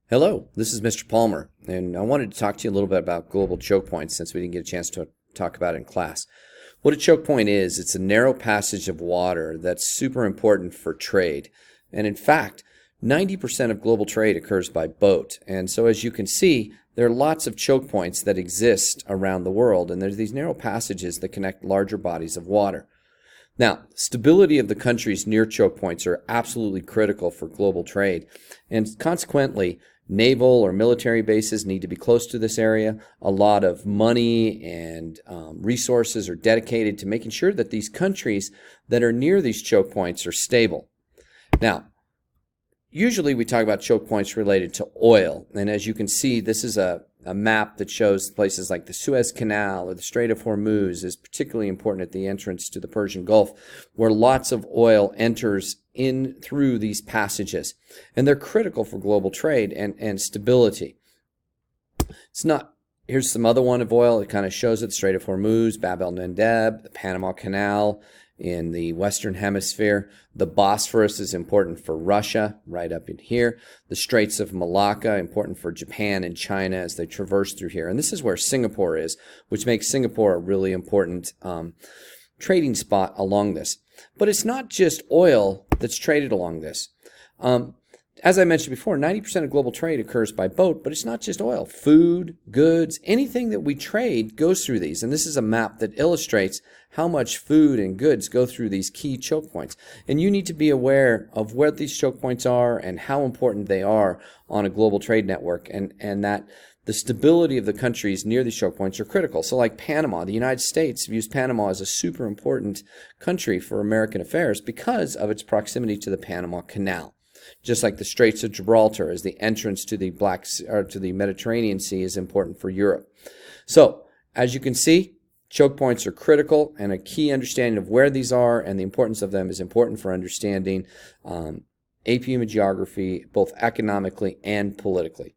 Hello, this is Mr. Palmer, and I wanted to talk to you a little bit about global choke points since we didn't get a chance to talk about it in class. What a choke point is, it's a narrow passage of water that's super important for trade. And in fact, 90% of global trade occurs by boat. And so as you can see, there are lots of choke points that exist around the world, and there's these narrow passages that connect larger bodies of water. Now, stability of the countries near choke points are absolutely critical for global trade, and consequently, naval or military bases need to be close to this area. A lot of money and resources are dedicated to making sure that these countries that are near these choke points are stable. Now, usually we talk about choke points related to oil, and as you can see, this is a map that shows places like the Suez Canal or the Strait of Hormuz is particularly important at the entrance to the Persian Gulf, where lots of oil enters in through these passages. And they're critical for global trade and stability. Here's some other one of oil. It kind of shows it, the Strait of Hormuz, Bab el-Mandeb, the Panama Canal in the Western Hemisphere. The Bosphorus is important for Russia, right up in here. The Straits of Malacca, important for Japan and China as they traverse through here. And this is where Singapore is, which makes Singapore a really important trading spot along this. But it's not just oil that's traded along this. As I mentioned before, 90% of global trade occurs by boat, but it's not just oil. Food, goods, anything that we trade goes through these. And this is a map that illustrates how much food and goods go through these key choke points. And you need to be aware of where these choke points are and how important they are on a global trade network, and that the stability of the countries near these choke points are critical. So like Panama, the United States views Panama as a super important country for American affairs because of its proximity to the Panama Canal. Just like the Straits of Gibraltar, as the entrance to the Mediterranean Sea is important for Europe. So, as you can see, choke points are critical, and a key understanding of where these are and the importance of them is important for understanding AP Human Geography, both economically and politically.